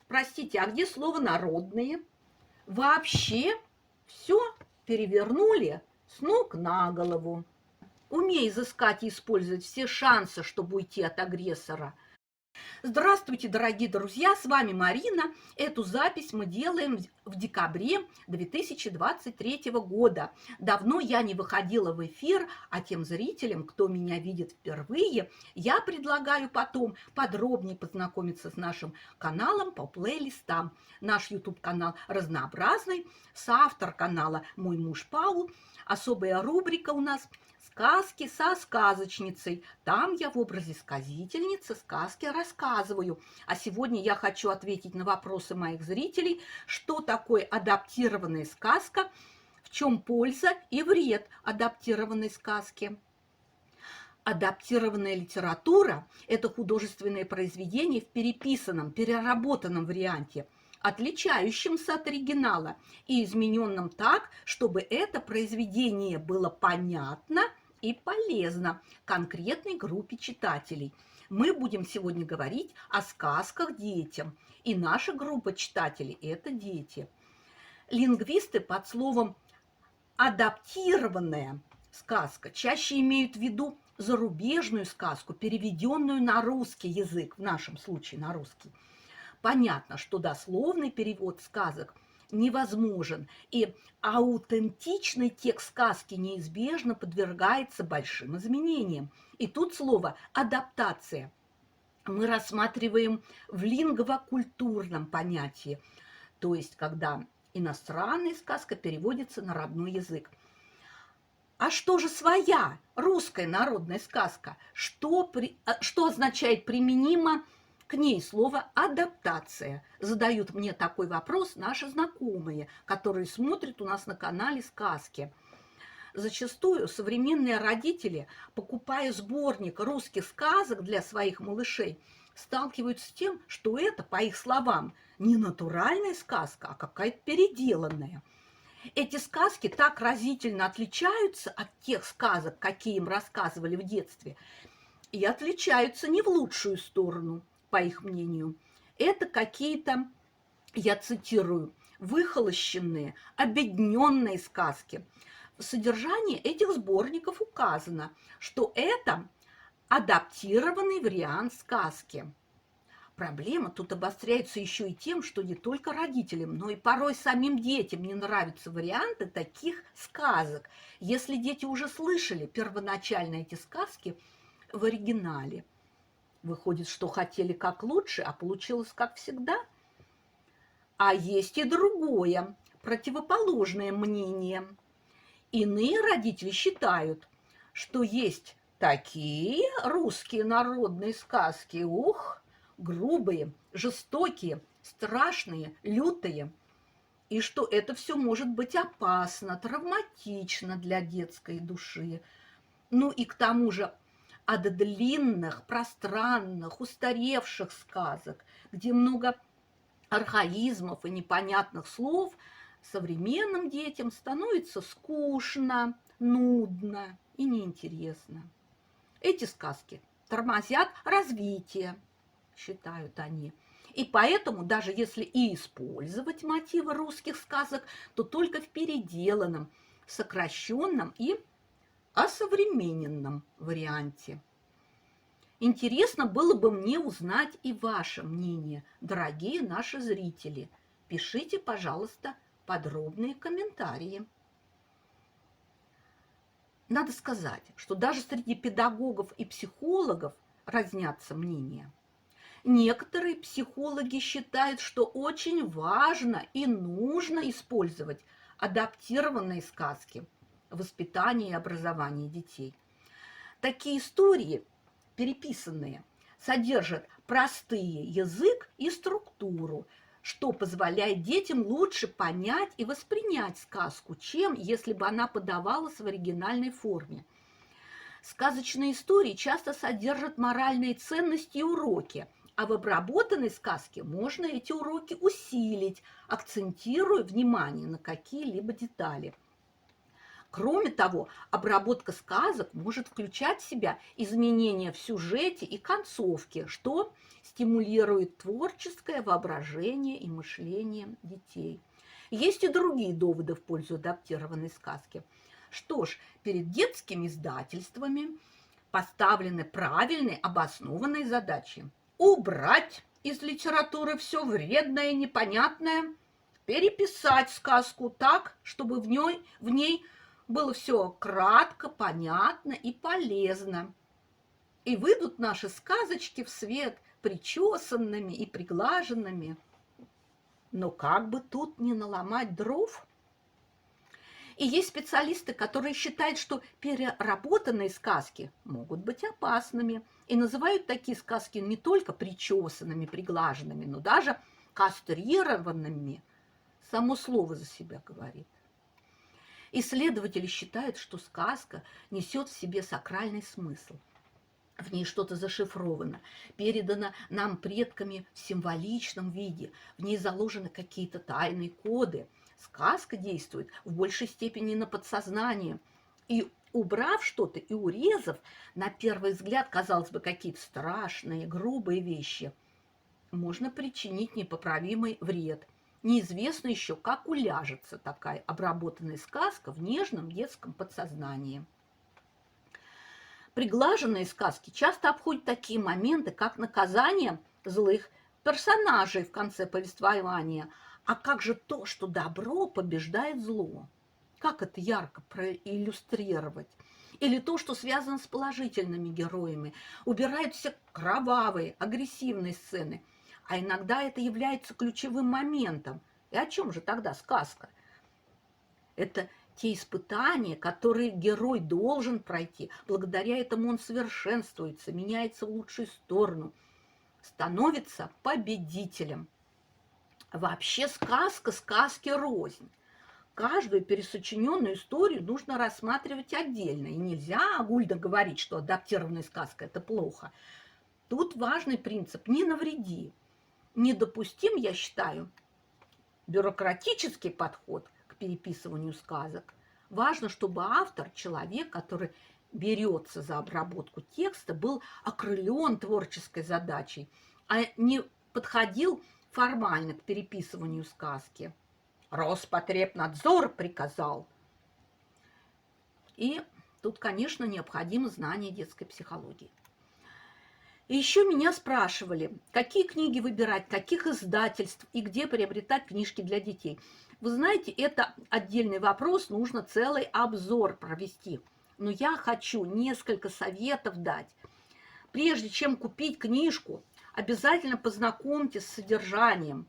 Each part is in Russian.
Простите, а где слово «народные»? Вообще все перевернули с ног на голову. Умей изыскать и использовать все шансы, чтобы уйти от агрессора. Здравствуйте, дорогие друзья, с вами Марина. Эту запись мы делаем в декабре 2023 года. Давно я не выходила в эфир, а тем зрителям, кто меня видит впервые, я предлагаю потом подробнее познакомиться с нашим каналом по плейлистам. Наш YouTube-канал разнообразный, соавтор канала «Мой муж Паул». Особая рубрика у нас «Сказки со сказочницей». Там я в образе сказительницы сказки рассказываю. А сегодня я хочу ответить на вопросы моих зрителей, что такое адаптированная сказка, в чем польза и вред адаптированной сказки. Адаптированная литература – это художественное произведение в переписанном, переработанном варианте, отличающемся от оригинала и измененном так, чтобы это произведение было понятно и полезно конкретной группе читателей. Мы будем сегодня говорить о сказках детям, и наша группа читателей – это дети. Лингвисты под словом «адаптированная сказка» чаще имеют в виду зарубежную сказку, переведенную на русский язык, в нашем случае на русский. Понятно, что дословный перевод сказок невозможен, и аутентичный текст сказки неизбежно подвергается большим изменениям. И тут слово «адаптация» мы рассматриваем в лингвокультурном понятии, то есть когда иностранная сказка переводится на родной язык. А что же своя русская народная сказка? Что означает применимо к ней слово «адаптация»? Задают мне такой вопрос наши знакомые, которые смотрят у нас на канале «Сказки». Зачастую современные родители, покупая сборник русских сказок для своих малышей, сталкиваются с тем, что это, по их словам, не натуральная сказка, а какая-то переделанная. Эти сказки так разительно отличаются от тех сказок, какие им рассказывали в детстве, и отличаются не в лучшую сторону, по их мнению. Это какие-то, я цитирую, выхолощенные, обедненные сказки. В содержании этих сборников указано, что это адаптированный вариант сказки. Проблема тут обостряется еще и тем, что не только родителям, но и порой самим детям не нравятся варианты таких сказок, если дети уже слышали первоначально эти сказки в оригинале. Выходит, что хотели как лучше, а получилось как всегда. А есть и другое, противоположное мнение. Иные родители считают, что есть такие русские народные сказки, грубые, жестокие, страшные, лютые, и что это все может быть опасно, травматично для детской души. Ну и к тому же от длинных, пространных, устаревших сказок, где много архаизмов и непонятных слов, современным детям становится скучно, нудно и неинтересно. Эти сказки тормозят развитие, считают они. И поэтому, даже если и использовать мотивы русских сказок, то только в переделанном, сокращенном и осовремененном варианте. Интересно было бы мне узнать и ваше мнение, дорогие наши зрители. Пишите, пожалуйста, подробные комментарии. Надо сказать, что даже среди педагогов и психологов разнятся мнения. Некоторые психологи считают, что очень важно и нужно использовать адаптированные сказки в воспитании и образовании детей. Такие истории, переписанные, содержат простые язык и структуру, что позволяет детям лучше понять и воспринять сказку, чем если бы она подавалась в оригинальной форме. Сказочные истории часто содержат моральные ценности и уроки, а в обработанной сказке можно эти уроки усилить, акцентируя внимание на какие-либо детали. Кроме того, обработка сказок может включать в себя изменения в сюжете и концовке, что стимулирует творческое воображение и мышление детей. Есть и другие доводы в пользу адаптированной сказки. Что ж, перед детскими издательствами поставлены правильные обоснованные задачи. Убрать из литературы все вредное и непонятное, переписать сказку так, чтобы в ней было все кратко, понятно и полезно. И выйдут наши сказочки в свет причесанными и приглаженными. Но как бы тут не наломать дров? И есть специалисты, которые считают, что переработанные сказки могут быть опасными. И называют такие сказки не только причесанными, приглаженными, но даже кастрированными. Само слово за себя говорит. Исследователи считают, что сказка несет в себе сакральный смысл. В ней что-то зашифровано, передано нам предками в символичном виде. В ней заложены какие-то тайные коды. Сказка действует в большей степени на подсознание. И убрав что-то и урезав, на первый взгляд, казалось бы, какие-то страшные, грубые вещи, можно причинить непоправимый вред. Неизвестно еще, как уляжется такая обработанная сказка в нежном детском подсознании. Приглаженные сказки часто обходят такие моменты, как наказание злых персонажей в конце повествования. А как же то, что добро побеждает зло? Как это ярко проиллюстрировать? Или то, что связано с положительными героями. Убирают все кровавые, агрессивные сцены. А иногда это является ключевым моментом. И о чем же тогда сказка? Это те испытания, которые герой должен пройти. Благодаря этому он совершенствуется, меняется в лучшую сторону, становится победителем. Вообще сказка сказке рознь. Каждую пересочиненную историю нужно рассматривать отдельно. И нельзя огульно говорить, что адаптированная сказка – это плохо. Тут важный принцип – не навреди. Недопустим, я считаю, бюрократический подход к переписыванию сказок. Важно, чтобы автор, человек, который берется за обработку текста, был окрылен творческой задачей, а не подходил формально к переписыванию сказки. Роспотребнадзор приказал. И тут, конечно, необходимо знание детской психологии. И еще меня спрашивали, какие книги выбирать, каких издательств и где приобретать книжки для детей. Вы знаете, это отдельный вопрос, нужно целый обзор провести. Но я хочу несколько советов дать. Прежде чем купить книжку, обязательно познакомьтесь с содержанием.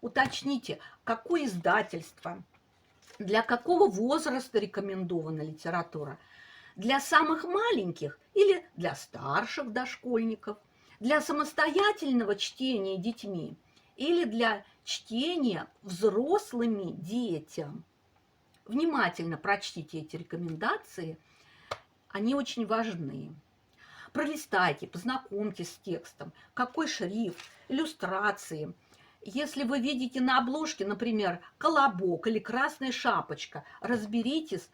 Уточните, какое издательство, для какого возраста рекомендована литература. Для самых маленьких или для старших дошкольников, для самостоятельного чтения детьми или для чтения взрослыми детям. Внимательно прочтите эти рекомендации, они очень важны. Пролистайте, познакомьтесь с текстом, какой шрифт, иллюстрации. Если вы видите на обложке, например, колобок или красная шапочка, разберитесь,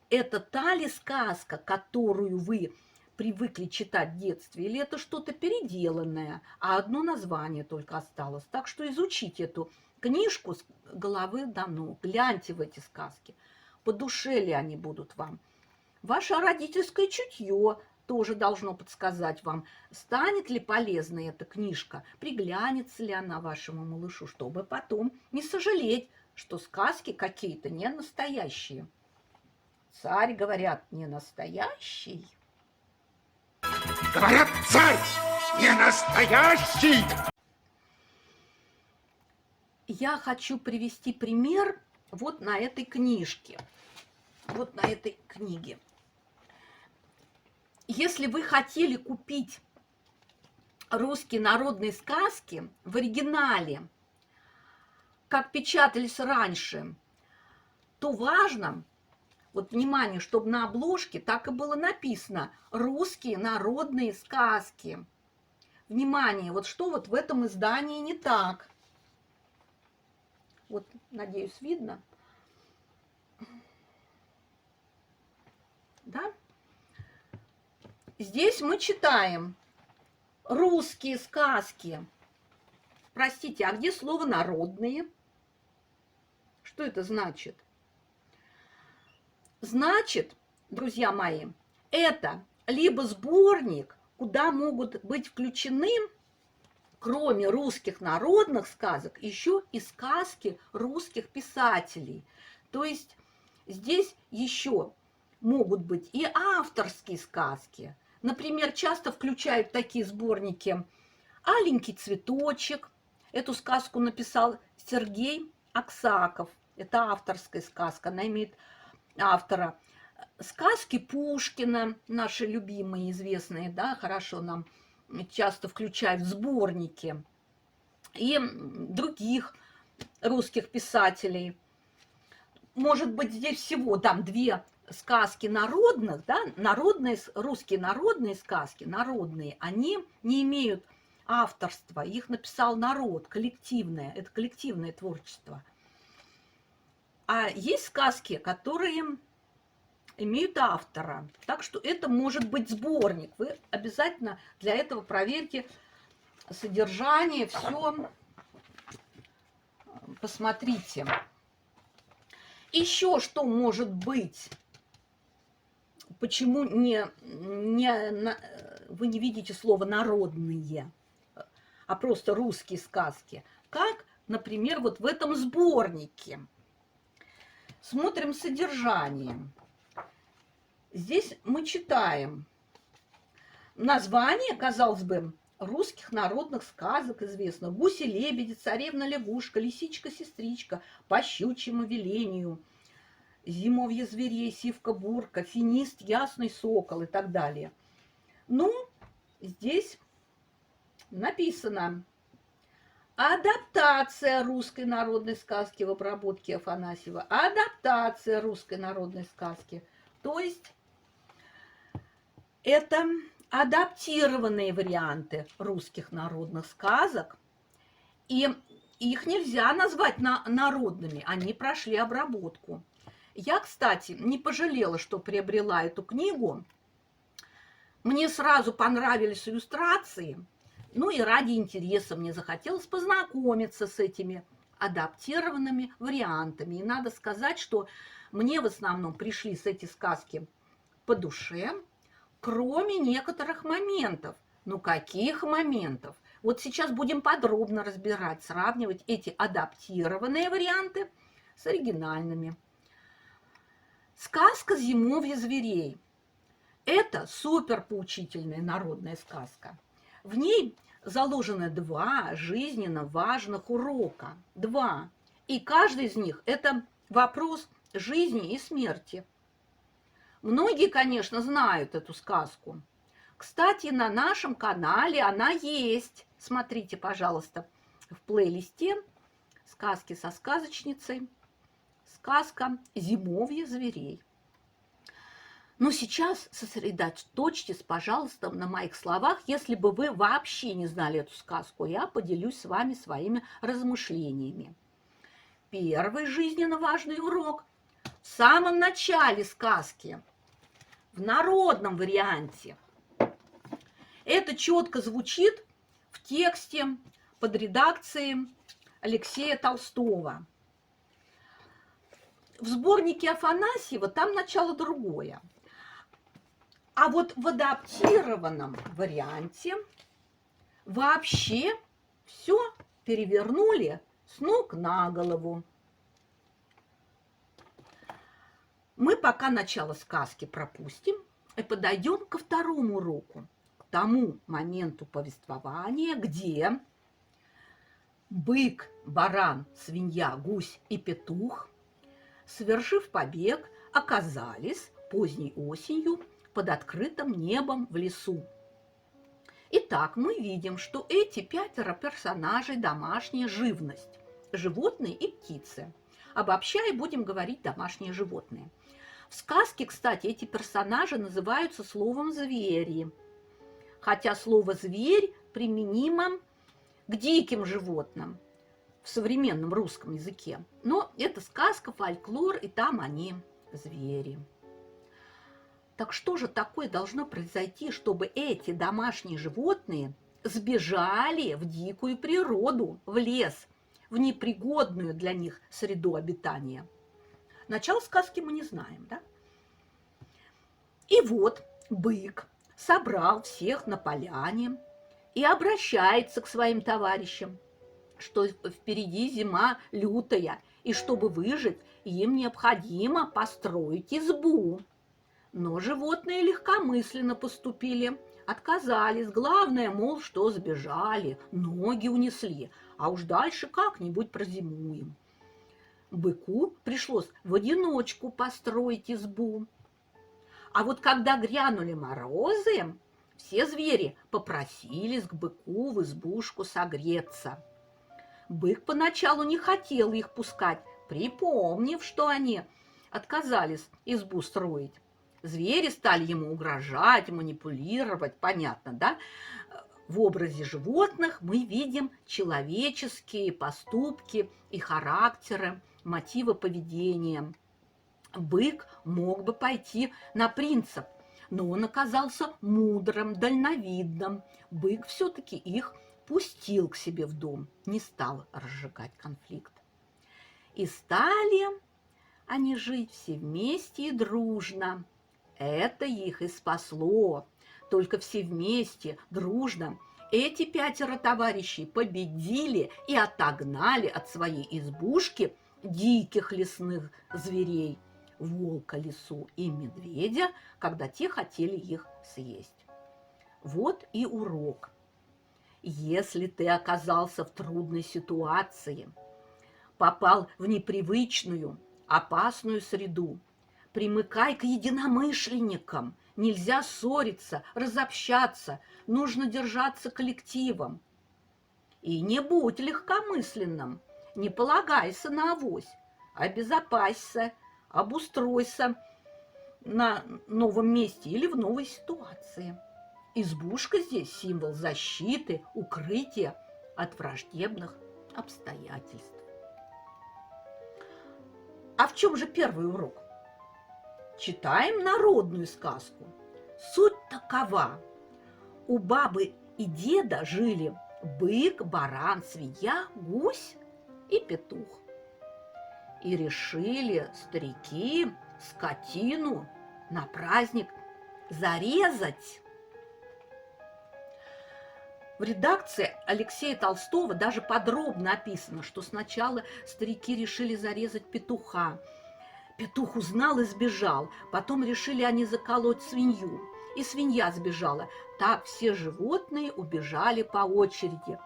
это та ли сказка, которую вы привыкли читать в детстве, или это что-то переделанное, а одно название только осталось. Так что изучите эту книжку с головы до ног, гляньте в эти сказки, по душе ли они будут вам. Ваше родительское чутье тоже должно подсказать вам, станет ли полезной эта книжка, приглянется ли она вашему малышу, чтобы потом не сожалеть, что сказки какие-то не настоящие. Царь, говорят, не настоящий. Говорят, царь не настоящий. Я хочу привести пример вот на этой книжке. Вот на этой книге. Если вы хотели купить русские народные сказки в оригинале, как печатались раньше, то важно, вот внимание, чтобы на обложке так и было написано «Русские народные сказки». Внимание, вот что вот в этом издании не так. Вот, надеюсь, видно. Да? Здесь мы читаем русские сказки. Простите, а где слово «народные»? Что это значит? Значит, друзья мои, это либо сборник, куда могут быть включены, кроме русских народных сказок, еще и сказки русских писателей. То есть здесь еще могут быть и авторские сказки. Например, часто включают такие сборники «Аленький цветочек». Эту сказку написал Сергей Аксаков. Это авторская сказка, она имеет автора. Сказки Пушкина, наши любимые, известные, да, хорошо нам часто включают в сборники. И других русских писателей. Может быть, здесь всего там две сказки народных, да, народные, русские народные сказки, народные, они не имеют авторства, их написал народ, коллективное, это коллективное творчество. А есть сказки, которые имеют автора. Так что это может быть сборник. Вы обязательно для этого проверьте содержание, все посмотрите. Еще что может быть? Почему вы не видите слово «народные», а просто русские сказки? Как, например, вот в этом сборнике. Смотрим содержание. Здесь мы читаем название, казалось бы, русских народных сказок известно. «Гуси-лебеди», «Царевна-лягушка», «Лисичка-сестричка», «По щучьему велению», «Зимовье зверей», «Сивка-бурка», «Финист», «Ясный сокол» и так далее. Ну, здесь написано адаптация русской народной сказки в обработке Афанасьева. Адаптация русской народной сказки. То есть это адаптированные варианты русских народных сказок. И их нельзя назвать народными. Они прошли обработку. Я, кстати, не пожалела, что приобрела эту книгу. Мне сразу понравились иллюстрации. Ну и ради интереса мне захотелось познакомиться с этими адаптированными вариантами. И надо сказать, что мне в основном пришлись эти сказки по душе, кроме некоторых моментов. Ну каких моментов? Вот сейчас будем подробно разбирать, сравнивать эти адаптированные варианты с оригинальными. Сказка «Зимовье зверей». Это супер поучительная народная сказка. В ней заложено два жизненно важных урока. Два. И каждый из них – это вопрос жизни и смерти. Многие, конечно, знают эту сказку. Кстати, на нашем канале она есть. Смотрите, пожалуйста, в плейлисте «Сказки со сказочницей». Сказка «Зимовье зверей». Но сейчас сосредоточьтесь, пожалуйста, на моих словах. Если бы вы вообще не знали эту сказку, я поделюсь с вами своими размышлениями. Первый жизненно важный урок в самом начале сказки, в народном варианте. Это четко звучит в тексте под редакцией Алексея Толстого. В сборнике Афанасьева там начало другое. А вот в адаптированном варианте вообще все перевернули с ног на голову. Мы пока начало сказки пропустим и подойдем ко второму уроку, к тому моменту повествования, где бык, баран, свинья, гусь и петух, совершив побег, оказались поздней осенью под открытым небом в лесу. Итак, мы видим, что эти 5 персонажей – домашняя живность, животные и птицы. Обобщая, будем говорить домашние животные. В сказке, кстати, эти персонажи называются словом «звери», хотя слово «зверь» применимо к диким животным в современном русском языке. Но это сказка, фольклор, и там они звери. Так что же такое должно произойти, чтобы эти домашние животные сбежали в дикую природу, в лес, в непригодную для них среду обитания? Начало сказки мы не знаем, да? И вот бык собрал всех на поляне и обращается к своим товарищам, что впереди зима лютая, и чтобы выжить, им необходимо построить избу. Но животные легкомысленно поступили, отказались. Главное, мол, что сбежали, ноги унесли, а уж дальше как-нибудь прозимуем. Быку пришлось в одиночку построить избу. А вот когда грянули морозы, все звери попросились к быку в избушку согреться. Бык поначалу не хотел их пускать, припомнив, что они отказались избу строить. Звери стали ему угрожать, манипулировать, понятно, да? В образе животных мы видим человеческие поступки и характеры, мотивы поведения. Бык мог бы пойти на принцип, но он оказался мудрым, дальновидным. Бык все-таки их пустил к себе в дом, не стал разжигать конфликт. И стали они жить все вместе и дружно. Это их и спасло. Только все вместе, дружно, эти 5 товарищей победили и отогнали от своей избушки диких лесных зверей, волка, лису и медведя, когда те хотели их съесть. Вот и урок. Если ты оказался в трудной ситуации, попал в непривычную, опасную среду, примыкай к единомышленникам. Нельзя ссориться, разобщаться, нужно держаться коллективом. И не будь легкомысленным, не полагайся на авось, обезопасься, обустройся на новом месте или в новой ситуации. Избушка здесь символ защиты, укрытия от враждебных обстоятельств. А в чем же первый урок? Читаем народную сказку. Суть такова. У бабы и деда жили бык, баран, свинья, гусь и петух. И решили старики скотину на праздник зарезать. В редакции Алексея Толстого даже подробно описано, что сначала старики решили зарезать петуха. Петух узнал и сбежал. Потом решили они заколоть свинью. И свинья сбежала. Так все животные убежали по очереди.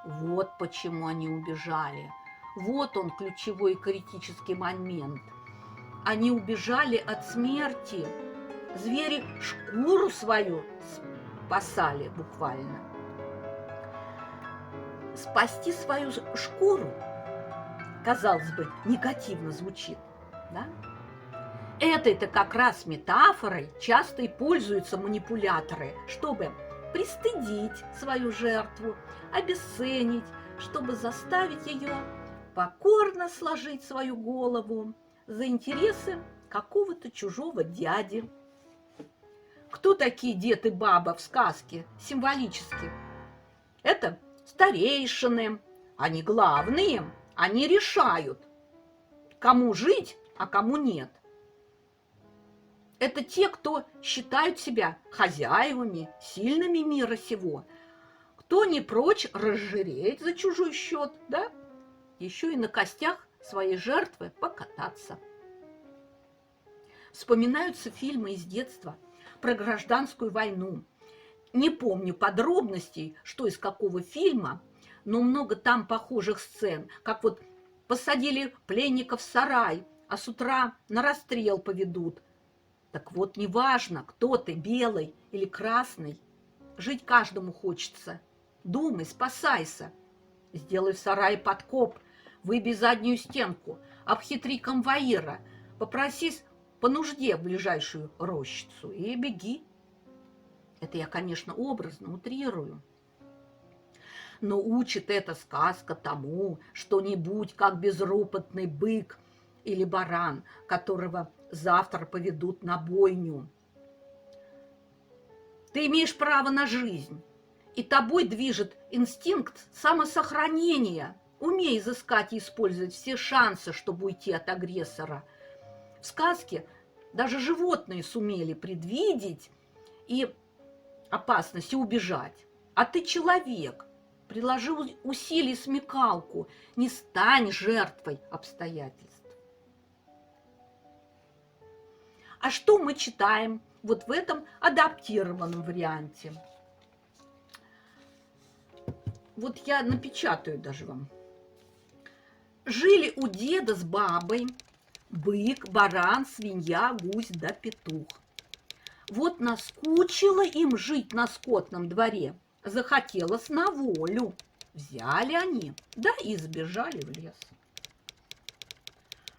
Вот почему они убежали. Вот он, ключевой критический момент. Они убежали от смерти. Звери шкуру свою спасали буквально. Спасти свою шкуру, казалось бы, негативно звучит. Да? Этой-то как раз метафорой часто и пользуются манипуляторы, чтобы пристыдить свою жертву, обесценить, чтобы заставить ее покорно сложить свою голову за интересы какого-то чужого дяди. Кто такие дед и баба в сказке символически? Это старейшины, они главные, они решают, кому жить, а кому нет. Это те, кто считают себя хозяевами, сильными мира сего, кто не прочь разжиреть за чужой счет, да? Еще и на костях своей жертвы покататься. Вспоминаются фильмы из детства про гражданскую войну. Не помню подробностей, что из какого фильма, но много там похожих сцен, как вот посадили пленников в сарай, а с утра на расстрел поведут. Так вот, неважно, кто ты, белый или красный, жить каждому хочется. Думай, спасайся. Сделай в сарае подкоп, выбей заднюю стенку, обхитри конвоира, попросись по нужде в ближайшую рощицу и беги. Это я, конечно, образно утрирую. Но учит эта сказка тому, что не будь как безропотный бык или баран, которого завтра поведут на бойню. Ты имеешь право на жизнь, и тобой движет инстинкт самосохранения. Умей изыскать и использовать все шансы, чтобы уйти от агрессора. В сказке даже животные сумели предвидеть и опасность и убежать. А ты человек. Приложи усилий и смекалку. Не стань жертвой обстоятельств. А что мы читаем вот в этом адаптированном варианте? Вот я напечатаю даже вам. Жили у деда с бабой бык, баран, свинья, гусь да петух. Вот наскучило им жить на скотном дворе, захотелось на волю. Взяли они, да и сбежали в лес.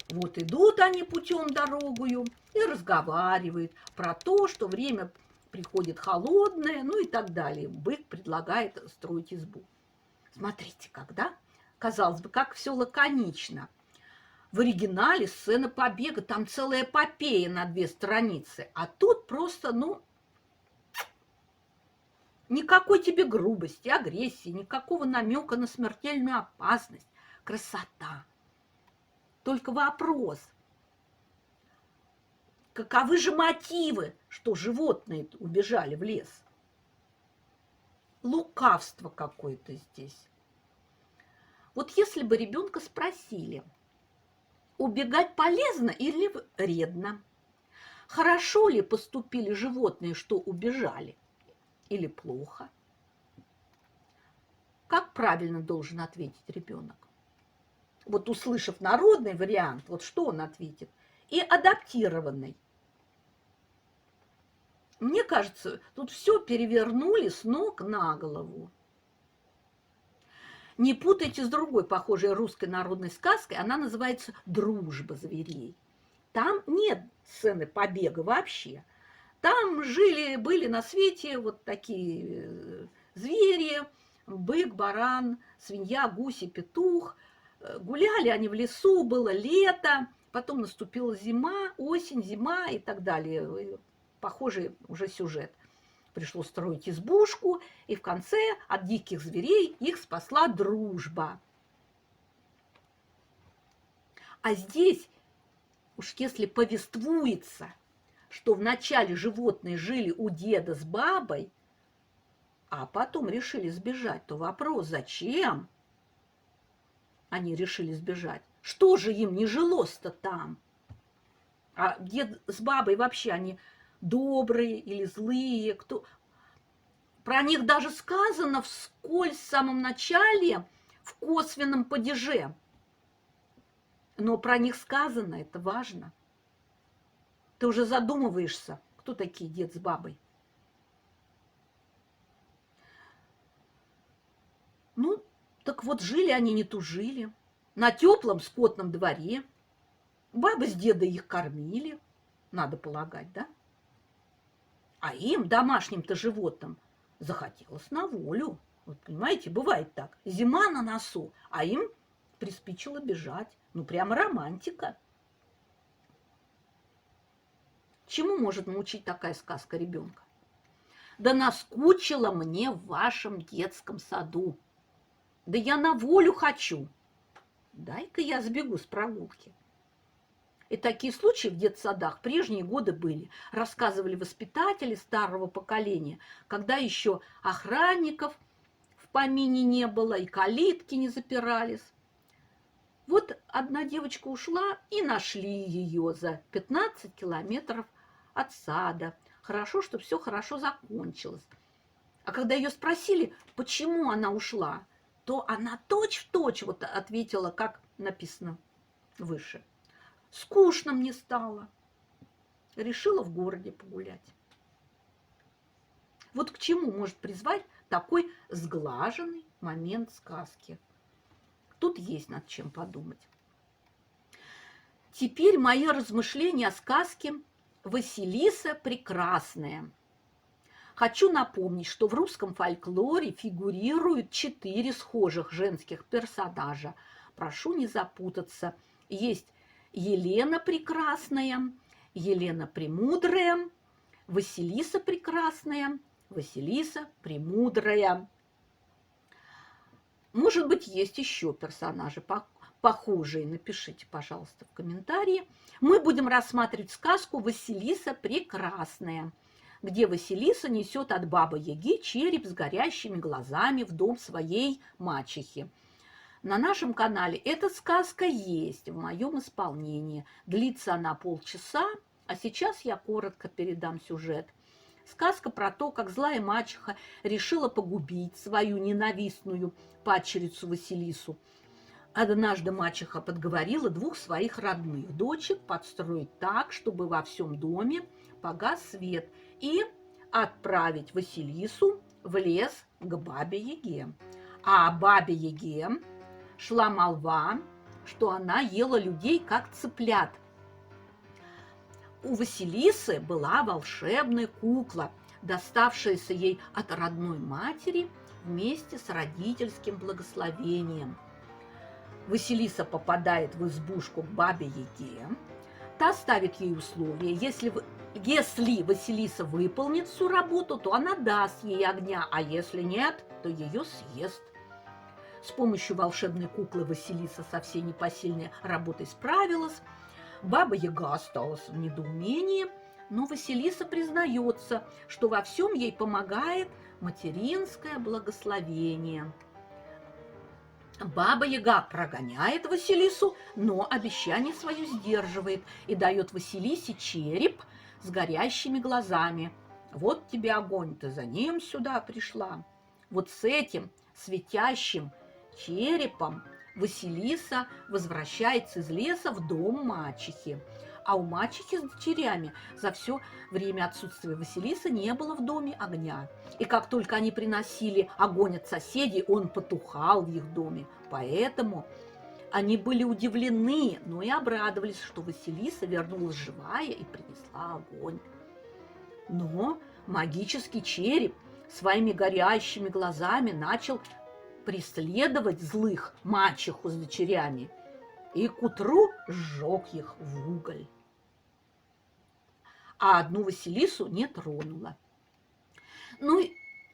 Вот идут они путем дорогою и разговаривают про то, что время приходит холодное, ну и так далее. Бык предлагает строить избу. Смотрите, когда, казалось бы, как все лаконично. В оригинале сцена побега, там целая эпопея на 2 страницы. А тут просто, никакой тебе грубости, агрессии, никакого намека на смертельную опасность. Красота. Только вопрос. Каковы же мотивы, что животные убежали в лес? Лукавство какое-то здесь. Вот если бы ребенка спросили, убегать полезно или вредно? Хорошо ли поступили животные, что убежали, или плохо? Как правильно должен ответить ребенок? Вот услышав народный вариант, вот что он ответит? И адаптированный. Мне кажется, тут все перевернули с ног на голову. Не путайте с другой похожей русской народной сказкой, она называется «Дружба зверей». Там нет сцены побега вообще. Там были на свете вот такие звери, бык, баран, свинья, гусь и петух. Гуляли они в лесу, было лето, потом наступила зима, осень, зима и так далее. Похожий уже сюжет. Пришлось строить избушку, и в конце от диких зверей их спасла дружба. А здесь, уж если повествуется, что вначале животные жили у деда с бабой, а потом решили сбежать, то вопрос, зачем они решили сбежать? Что же им не жилось-то там? А дед с бабой вообще они добрые или злые? Кто? Про них даже сказано вскользь в самом начале, в косвенном падеже. Но про них сказано, это важно. Ты уже задумываешься, кто такие дед с бабой. Ну, так вот, жили они, не тужили. На теплом скотном дворе. Баба с дедой их кормили, надо полагать, да? А им, домашним-то животным, захотелось на волю. Вот понимаете, бывает так. Зима на носу, а им приспичило бежать. Ну, прямо романтика. Чему может научить такая сказка ребенка? Да наскучило мне в вашем детском саду. Да я на волю хочу. Дай-ка я сбегу с прогулки. И такие случаи в детсадах в прежние годы были. Рассказывали воспитатели старого поколения, когда еще охранников в помине не было, и калитки не запирались. Вот одна девочка ушла, и нашли ее за 15 километров от сада. Хорошо, что все хорошо закончилось. А когда ее спросили, почему она ушла, то она точь-в-точь вот ответила, как написано выше. Скучно мне стало. Решила в городе погулять. Вот к чему может призвать такой сглаженный момент сказки. Тут есть над чем подумать. Теперь мои размышления о сказке «Василиса Прекрасная». Хочу напомнить, что в русском фольклоре фигурируют 4 схожих женских персонажа. Прошу не запутаться. Есть Елена Прекрасная, Елена Премудрая, Василиса Прекрасная, Василиса Премудрая. Может быть, есть еще персонажи похожие. Напишите, пожалуйста, в комментарии. Мы будем рассматривать сказку «Василиса Прекрасная», где Василиса несет от бабы-яги череп с горящими глазами в дом своей мачехи. На нашем канале эта сказка есть в моем исполнении. Длится она полчаса, а сейчас я коротко передам сюжет. Сказка про то, как злая мачеха решила погубить свою ненавистную падчерицу Василису. Однажды мачеха подговорила двух своих родных дочек подстроить так, чтобы во всем доме погас свет, и отправить Василису в лес к бабе-яге. А о бабе-яге шла молва, что она ела людей как цыплят. У Василисы была волшебная кукла, доставшаяся ей от родной матери вместе с родительским благословением. Василиса попадает в избушку к бабе-яге. Та ставит ей условие: если Василиса выполнит всю работу, то она даст ей огня, а если нет, то ее съест. С помощью волшебной куклы Василиса со всей непосильной работой справилась. Баба-яга осталась в недоумении, но Василиса признается, что во всем ей помогает материнское благословение. Баба-яга прогоняет Василису, но обещание свое сдерживает и дает Василисе череп с горящими глазами. Вот тебе огонь, ты за ним сюда пришла. Вот с этим светящим черепом Василиса возвращается из леса в дом мачехи. А у мачехи с дочерями за все время отсутствия Василисы не было в доме огня. И как только они приносили огонь от соседей, он потухал в их доме. Поэтому они были удивлены, но и обрадовались, что Василиса вернулась живая и принесла огонь. Но магический череп своими горящими глазами начал преследовать злых мачеху с дочерями и к утру сжег их в уголь. А одну Василису не тронула. Ну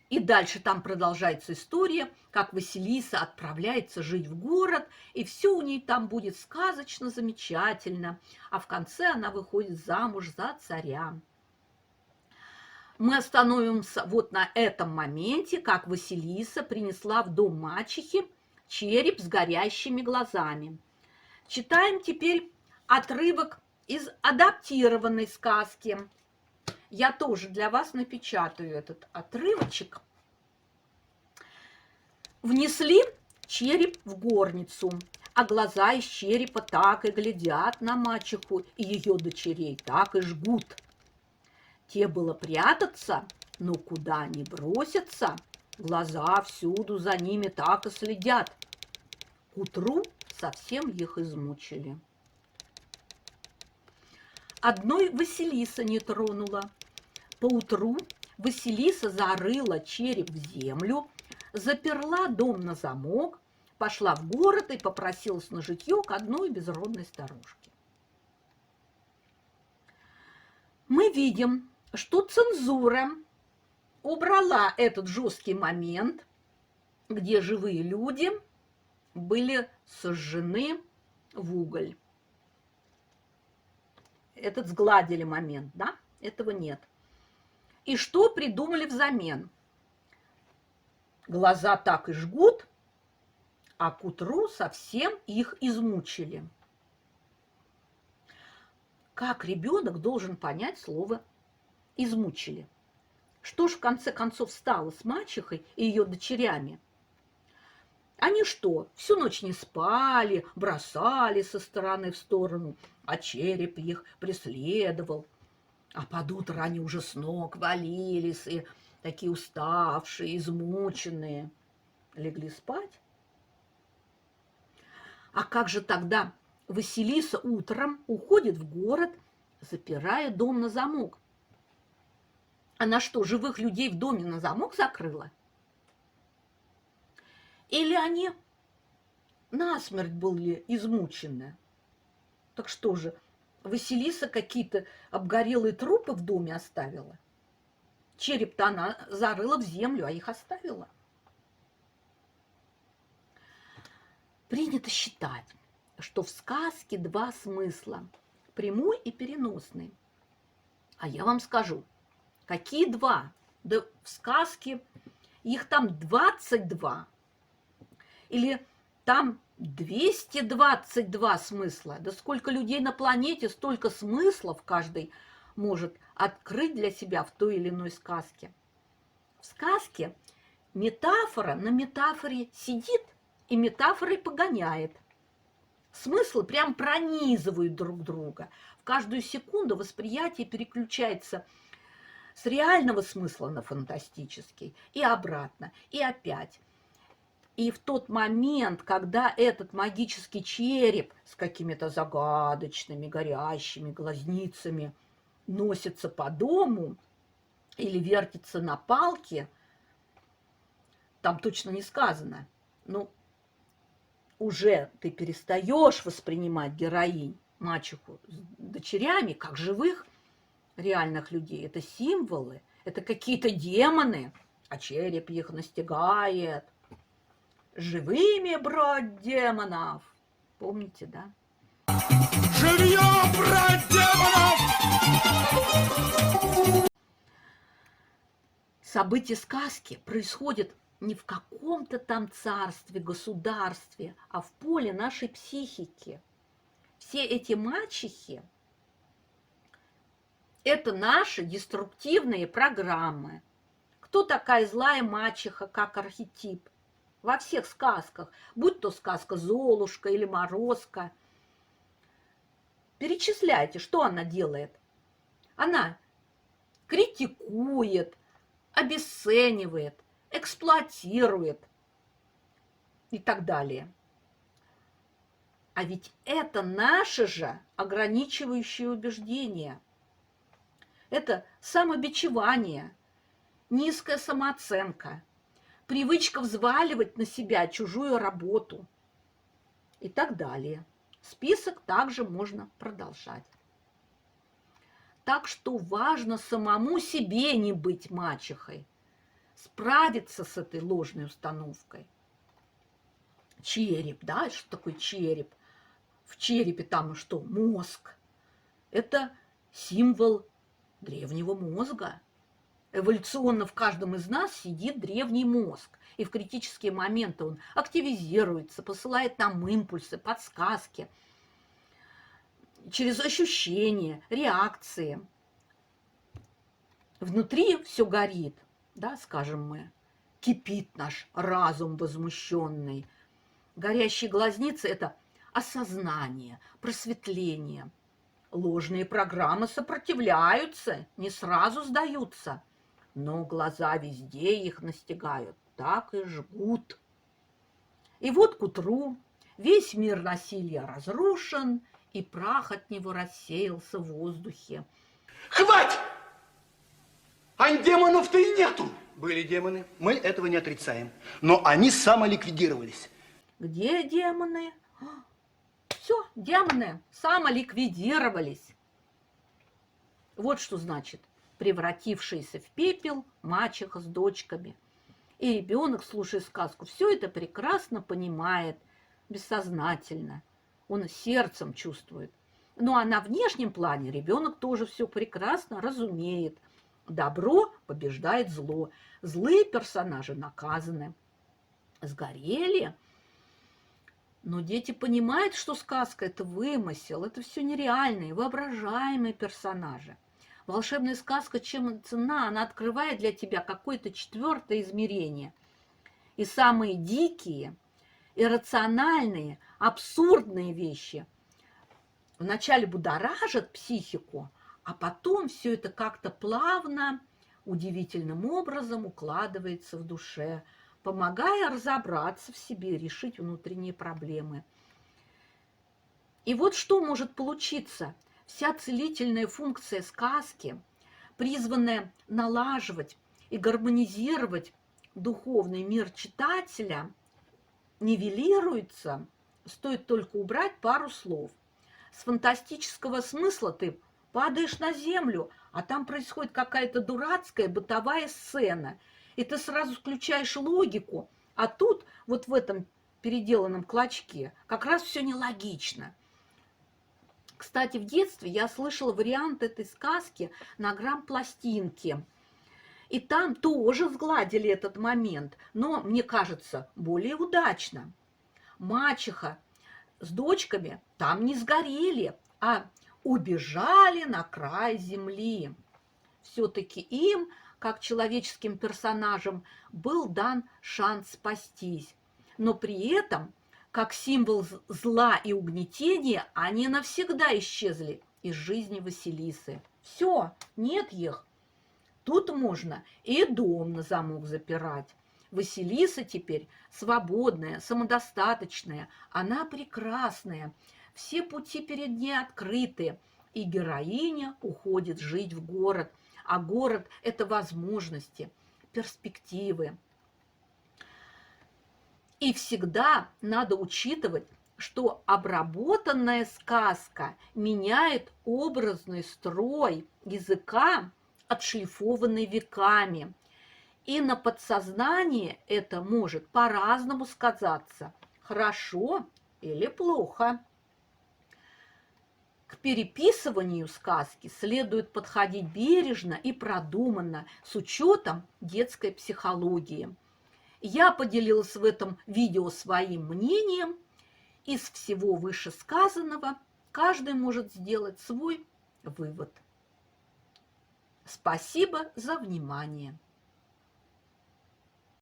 и дальше там продолжается история, как Василиса отправляется жить в город, и все у ней там будет сказочно замечательно, а в конце она выходит замуж за царя. Мы остановимся вот на этом моменте, как Василиса принесла в дом мачехи череп с горящими глазами. Читаем теперь отрывок из адаптированной сказки. Я тоже для вас напечатаю этот отрывочек. Внесли череп в горницу, а глаза из черепа так и глядят на мачеху и ее дочерей, так и жгут. Те было прятаться, но куда ни бросятся, глаза всюду за ними так и следят. К утру совсем их измучили. Одной Василиса не тронула. Поутру Василиса зарыла череп в землю, заперла дом на замок, пошла в город и попросилась на житье к одной безродной старушке. Мы видим, что цензура убрала этот жесткий момент, где живые люди были сожжены в уголь. Этот сгладили момент, да? Этого нет. И что придумали взамен? Глаза так и жгут, а к утру совсем их измучили. Как ребенок должен понять слово «измучили»? Что ж в конце концов стало с мачехой и ее дочерями? Они что, всю ночь не спали, бросали со стороны в сторону, а череп их преследовал. А под утро они уже с ног валились, и такие уставшие, измученные, легли спать. А как же тогда Василиса утром уходит в город, запирая дом на замок? Она что, живых людей в доме на замок закрыла? Или они насмерть были измучены? Так что же, Василиса какие-то обгорелые трупы в доме оставила? Череп-то она зарыла в землю, а их оставила. Принято считать, что в сказке два смысла – прямой и переносный. А я вам скажу, какие два? Да в сказке их там 22. Или там 222 смысла. Да сколько людей на планете, столько смыслов каждый может открыть для себя в той или иной сказке. В сказке метафора на метафоре сидит и метафорой погоняет. Смыслы прям пронизывают друг друга. В каждую секунду восприятие переключается с реального смысла на фантастический и обратно, и опять. И в тот момент, когда этот магический череп с какими-то загадочными, горящими глазницами носится по дому или вертится на палке, там точно не сказано, но уже ты перестаешь воспринимать героинь, мачеху с дочерями, как живых реальных людей. Это символы, это какие-то демоны, а череп их настигает. Живыми брать демонов. Помните, да? Живьем брать демонов! События сказки происходят не в каком-то там царстве, государстве, а в поле нашей психики. Все эти мачехи – это наши деструктивные программы. Кто такая злая мачеха, как архетип? Во всех сказках, будь то сказка «Золушка» или «Морозко». Перечисляйте, что она делает. Она критикует, обесценивает, эксплуатирует и так далее. А ведь это наши же ограничивающие убеждения. Это самобичевание, низкая самооценка, привычка взваливать на себя чужую работу и так далее. Список также можно продолжать. Так что важно самому себе не быть мачехой, справиться с этой ложной установкой. Череп, да, что такое череп? В черепе там что? Мозг. Это символ древнего мозга. Эволюционно в каждом из нас сидит древний мозг. И в критические моменты он активизируется, посылает нам импульсы, подсказки, через ощущения, реакции. Внутри все горит, да, скажем мы, кипит наш разум возмущенный. Горящие глазницы – это осознание, просветление. Ложные программы сопротивляются, не сразу сдаются, но глаза везде их настигают, так и жгут. И вот к утру весь мир насилия разрушен, и прах от него рассеялся в воздухе. Хватит! А демонов-то и нету. Были демоны, мы этого не отрицаем. Но они самоликвидировались. Где демоны? Все, демоны самоликвидировались. Вот что значит превратившаяся в пепел мачеха с дочками. И ребенок, слушая сказку, все это прекрасно понимает, бессознательно. Он сердцем чувствует. Ну а на внешнем плане ребенок тоже все прекрасно разумеет. Добро побеждает зло. Злые персонажи наказаны. Сгорели. Но дети понимают, что сказка – это вымысел, это все нереальные, воображаемые персонажи. Волшебная сказка чем ценна? Она открывает для тебя какое-то четвертое измерение. И самые дикие, иррациональные, абсурдные вещи вначале будоражат психику, а потом все это как-то плавно, удивительным образом укладывается в душе, помогая разобраться в себе, решить внутренние проблемы. И вот что может получиться. Вся целительная функция сказки, призванная налаживать и гармонизировать духовный мир читателя, нивелируется, стоит только убрать пару слов. С фантастического смысла ты падаешь на землю, а там происходит какая-то дурацкая бытовая сцена. И ты сразу включаешь логику, а тут вот в этом переделанном клочке как раз все нелогично. Кстати, в детстве я слышала вариант этой сказки на грамм-пластинке. И там тоже сгладили этот момент, но, мне кажется, более удачно. Мачеха с дочками там не сгорели, а убежали на край земли. Все-таки им, как человеческим персонажам, был дан шанс спастись. Но при этом, как символ зла и угнетения, они навсегда исчезли из жизни Василисы. Все, нет их. Тут можно и дом на замок запирать. Василиса теперь свободная, самодостаточная, она прекрасная. Все пути перед ней открыты, и героиня уходит жить в город. А город – это возможности, перспективы. И всегда надо учитывать, что обработанная сказка меняет образный строй языка, отшлифованный веками. И на подсознании это может по-разному сказаться, хорошо или плохо. К переписыванию сказки следует подходить бережно и продуманно, с учетом детской психологии. Я поделилась в этом видео своим мнением. Из всего вышесказанного каждый может сделать свой вывод. Спасибо за внимание.